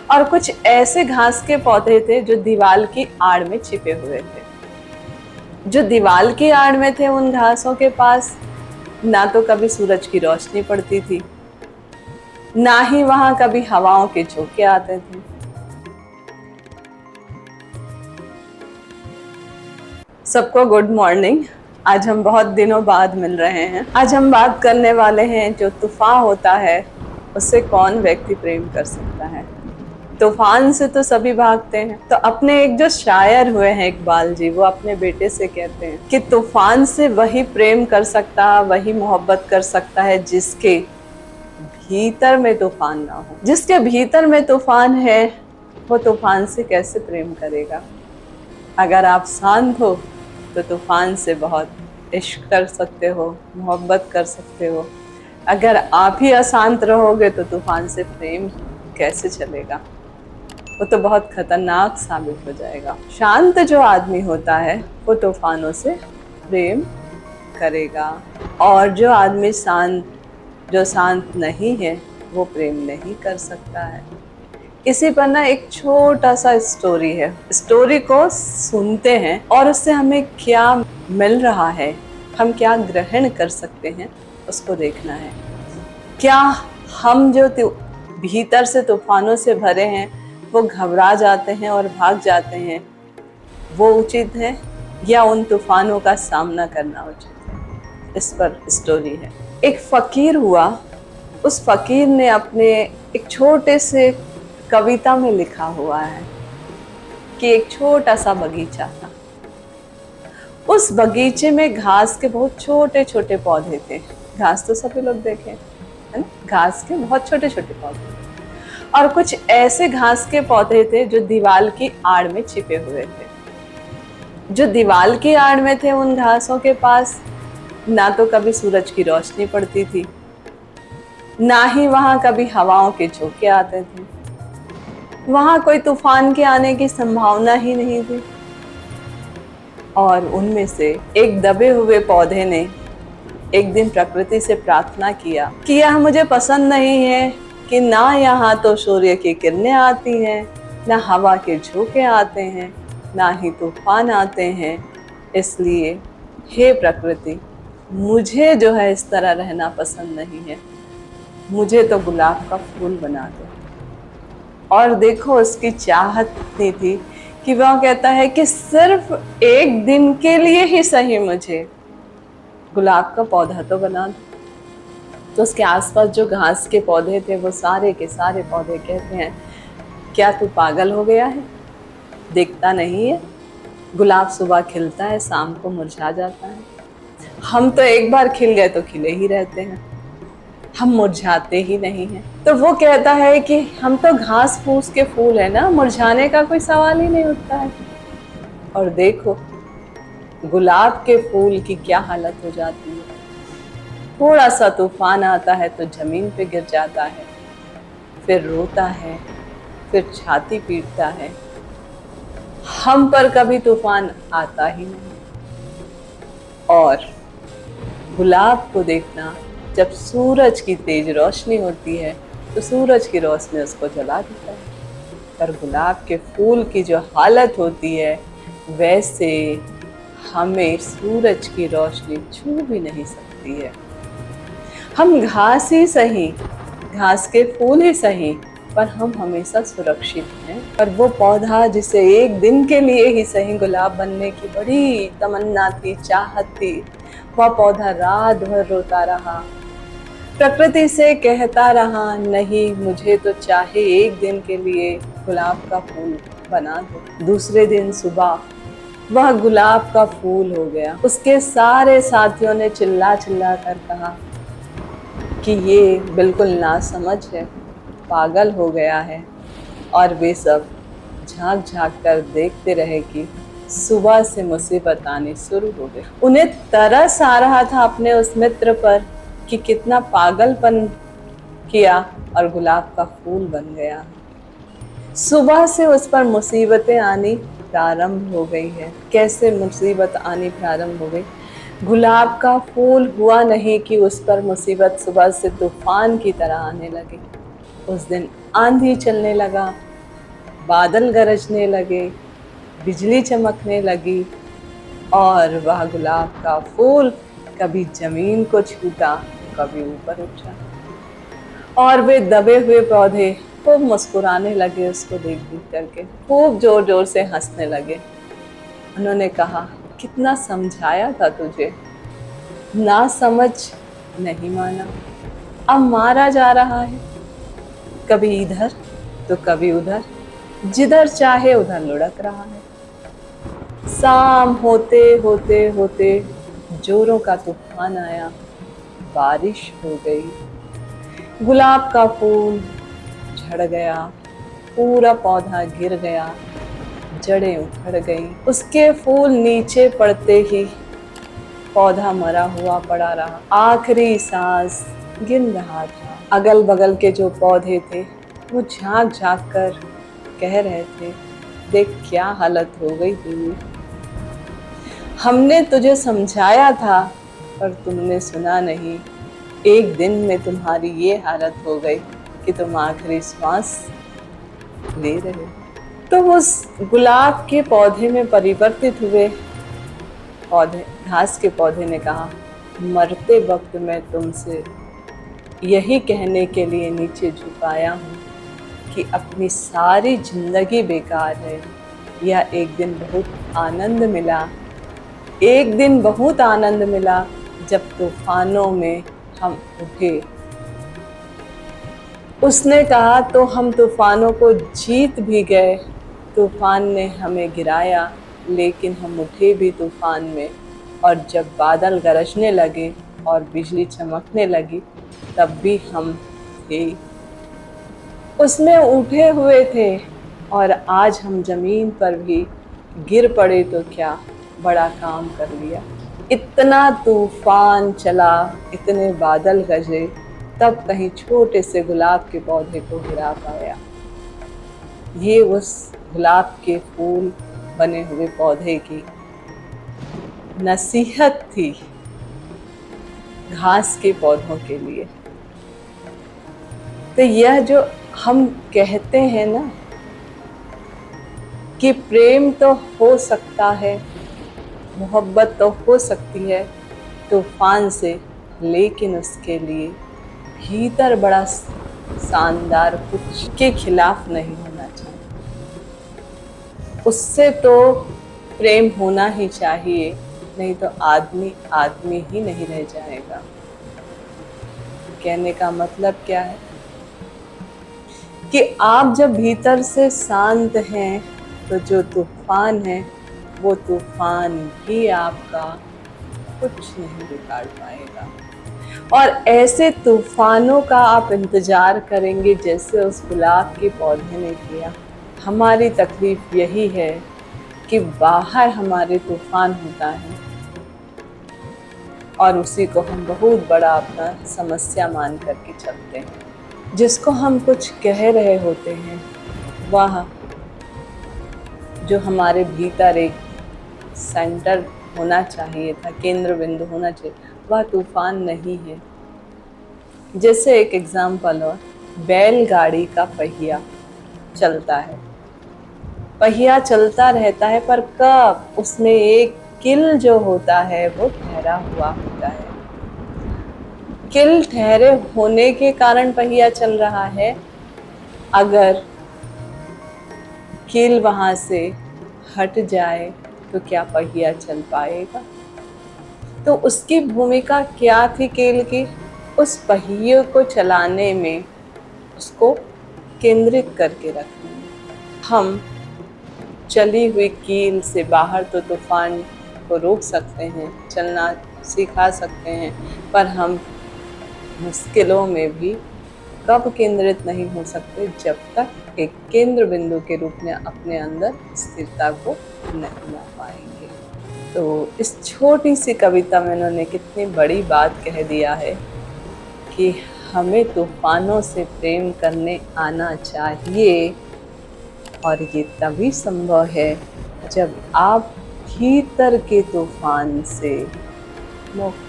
और कुछ ऐसे घास के पौधे थे जो दीवार की आड़ में छिपे हुए थे। जो दीवार की आड़ में थे, उन घासों के पास ना तो कभी सूरज की रोशनी पड़ती थी, ना ही वहां कभी हवाओं के झोंके आते थे। सबको गुड मॉर्निंग। आज हम बहुत दिनों बाद मिल रहे हैं। आज हम बात करने वाले हैं, जो तूफान होता है उससे कौन व्यक्ति प्रेम कर सकता है। तूफान से तो सभी भागते हैं। तो अपने एक जो शायर हुए हैं इकबाल जी, वो अपने बेटे से कहते हैं कि तूफान से वही प्रेम कर सकता है, वही मोहब्बत कर सकता है जिसके भीतर में तूफान ना हो। जिसके भीतर में तूफान है, वो तूफान से कैसे प्रेम करेगा। अगर आप शांत हो तो तूफान से बहुत इश्क कर सकते हो, मोहब्बत कर सकते हो। अगर आप ही अशांत रहोगे तो तूफान से प्रेम कैसे चलेगा। वो तो बहुत खतरनाक साबित हो जाएगा। शांत जो आदमी होता है वो तूफानों से प्रेम करेगा, और जो आदमी जो शांत नहीं है वो प्रेम नहीं कर सकता है। इसी पर ना एक छोटा सा स्टोरी है। स्टोरी को सुनते हैं और उससे हमें क्या मिल रहा है, हम क्या ग्रहण कर सकते हैं, उसको देखना है। क्या हम जो भीतर से तूफानों से भरे हैं वो घबरा जाते हैं और भाग जाते हैं, वो उचित है, या उन तूफानों का सामना करना उचित है। इस पर स्टोरी है। एक फकीर हुआ। उस फकीर ने अपने एक छोटे से कविता में लिखा हुआ है कि एक छोटा सा बगीचा था। उस बगीचे में घास के बहुत छोटे छोटे पौधे थे। घास तो सभी लोग देखे है ना, घास के बहुत छोटे छोटे पौधे। और कुछ ऐसे घास के पौधे थे जो दीवार की आड़ में छिपे हुए थे। जो दीवार की आड़ में थे, उन घासों के पास ना तो कभी सूरज की रोशनी पड़ती थी, ना ही वहां कभी हवाओं के झोंके आते थे। वहां कोई तूफान के आने की संभावना ही नहीं थी। और उनमें से एक दबे हुए पौधे ने एक दिन प्रकृति से प्रार्थना किया कि यह मुझे पसंद नहीं है कि ना यहाँ तो सूर्य की किरणें आती हैं, ना हवा के झोंके आते हैं, ना ही तूफान आते हैं। इसलिए हे प्रकृति, मुझे जो है इस तरह रहना पसंद नहीं है। मुझे तो गुलाब का फूल बना दो। और देखो, उसकी चाहत इतनी थी कि वह कहता है कि सिर्फ एक दिन के लिए ही सही मुझे गुलाब का पौधा तो बना दो। तो उसके आसपास जो घास के पौधे थे, वो सारे के सारे पौधे कहते हैं, क्या तू पागल हो गया है? देखता नहीं है, गुलाब सुबह खिलता है, शाम को मुरझा जाता है। हम तो एक बार खिल गए तो खिले ही रहते हैं, हम मुरझाते ही नहीं हैं। तो वो कहता है कि हम तो घास फूस के फूल है ना, मुरझाने का कोई सवाल ही नहीं उठता है। और देखो, गुलाब के फूल की क्या हालत हो जाती है। थोड़ा सा तूफान आता है तो जमीन पे गिर जाता है, फिर रोता है, फिर छाती पीटता है। हम पर कभी तूफान आता ही नहीं। और गुलाब को देखना, जब सूरज की तेज रोशनी होती है तो सूरज की रोशनी उसको जला देता है, पर गुलाब के फूल की जो हालत होती है, वैसे हमें सूरज की रोशनी छू भी नहीं सकती है। हम घास ही सही, घास के फूल ही सही, पर हम हमेशा सुरक्षित हैं। पर वो पौधा जिसे एक दिन के लिए ही सही गुलाब बनने की बड़ी तमन्ना थी, चाहत थी, वह पौधा रात भर रोता रहा, प्रकृति से कहता रहा, नहीं, मुझे तो चाहे एक दिन के लिए गुलाब का फूल बना दो। दूसरे दिन सुबह वह गुलाब का फूल हो गया। उसके सारे साथियों ने चिल्ला चिल्ला कर कहा कि ये बिल्कुल नासमझ है, पागल हो गया है। और वे सब झांक झांक कर देखते रहे कि सुबह से मुसीबत आनी शुरू हो गई। उन्हें तरस आ रहा था अपने उस मित्र पर कि कितना पागलपन किया और गुलाब का फूल बन गया। सुबह से उस पर मुसीबतें आनी प्रारंभ हो गई है। कैसे मुसीबत आनी प्रारंभ हो गई? गुलाब का फूल हुआ नहीं कि उस पर मुसीबत सुबह से तूफान की तरह आने लगी। उस दिन आंधी चलने लगा, बादल गरजने लगे, बिजली चमकने लगी और वह गुलाब का फूल कभी जमीन को छूता, कभी ऊपर उठा। और वे दबे हुए पौधे खूब मुस्कुराने लगे उसको देख देख करके, खूब जोर जोर से हंसने लगे। उन्होंने कहा, कितना समझाया था तुझे, ना समझ नहीं माना, अब मारा जा रहा है, कभी इधर तो कभी उधर, जिधर चाहे उधर लुढ़क रहा है। शाम होते होते होते जोरों का तूफान आया, बारिश हो गई, गुलाब का फूल झड़ गया, पूरा पौधा गिर गया, जड़ें उखड़ गई। उसके फूल नीचे पड़ते ही पौधा मरा हुआ पड़ा रहा, आखिरी सांस गिन रहा था। अगल बगल के जो पौधे थे वो झांक झांक कर कह रहे थे, देख क्या हालत हो गई तेरी, हमने तुझे समझाया था पर तुमने सुना नहीं, एक दिन में तुम्हारी ये हालत हो गई कि तुम आखिरी श्वास ले रहे हो। तो उस गुलाब के पौधे में परिवर्तित हुए पौधे, घास के पौधे ने कहा, मरते वक्त मैं तुमसे यही कहने के लिए नीचे झुकाया हूँ कि अपनी सारी जिंदगी बेकार है, या एक दिन बहुत आनंद मिला, एक दिन बहुत आनंद मिला जब तूफानों में हम उठे। उसने कहा, तो हम तूफानों को जीत भी गए, तूफान ने हमें गिराया लेकिन हम उठे भी तूफान में, और जब बादल गरजने लगे और बिजली चमकने लगी तब भी हम थे, उसमें उठे हुए थे, और आज हम जमीन पर भी गिर पड़े तो क्या बड़ा काम कर लिया। इतना तूफान चला, इतने बादल गरजे, तब कहीं छोटे से गुलाब के पौधे को गिरा पाया। ये उस गुलाब के फूल बने हुए पौधे की नसीहत थी घास के पौधों के लिए। तो यह जो हम कहते हैं ना कि प्रेम तो हो सकता है, मोहब्बत तो हो सकती है तूफान से, लेकिन उसके लिए भीतर बड़ा शानदार कुछ के खिलाफ नहीं होना चाहिए। उससे तो प्रेम होना ही चाहिए, नहीं तो आदमी आदमी ही नहीं रह जाएगा। कहने का मतलब क्या है कि आप जब भीतर से शांत हैं तो जो तूफान है वो तूफान भी आपका कुछ नहीं बिगाड़ पाएगा। और ऐसे तूफानों का आप इंतजार करेंगे जैसे उस गुलाब के पौधे ने किया। हमारी तकलीफ यही है कि बाहर हमारे तूफान होता है और उसी को हम बहुत बड़ा अपना समस्या मान करके चलते हैं। जिसको हम कुछ कह रहे होते हैं वह जो हमारे भीतर एक सेंटर होना चाहिए था, केंद्र बिंदु होना चाहिए, वह तूफान नहीं है। जैसे एक एग्जाम्पल और बैलगाड़ी का पहिया चलता है, पहिया चलता रहता है, पर कब उसमें एक किल जो होता है वो ठहरा हुआ होता है। किल ठहरे होने के कारण पहिया चल रहा है। अगर किल वहां से हट जाए तो क्या पहिया चल पाएगा? तो उसकी भूमिका क्या थी किल की? उस पहिए को चलाने में, उसको केंद्रित करके रखने में। हम चली हुई कील से बाहर तो तूफान को रोक सकते हैं, चलना सिखा सकते हैं, पर हम मुश्किलों में भी कब केंद्रित नहीं हो सकते जब तक एक केंद्र बिंदु के रूप में अपने अंदर स्थिरता को नहीं ला पाएंगे। तो इस छोटी सी कविता में उन्होंने कितनी बड़ी बात कह दिया है कि हमें तूफानों से प्रेम करने आना चाहिए, और ये तभी संभव है जब आप भीतर के तूफान से मुक्त।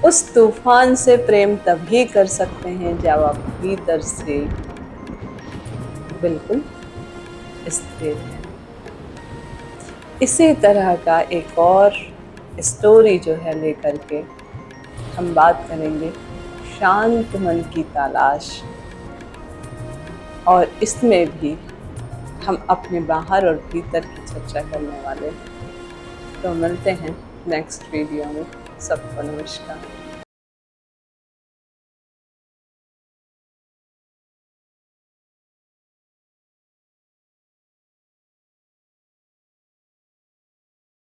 उस तूफान से प्रेम तभी कर सकते हैं जब आप भीतर से बिल्कुल स्थिर है। इसी तरह का एक और स्टोरी जो है लेकर के हम बात करेंगे शांत मन की तलाश, और इसमें भी हम अपने बाहर और भीतर की चर्चा करने वाले हैं। तो मिलते हैं नेक्स्ट वीडियो में। सबको नमस्कार।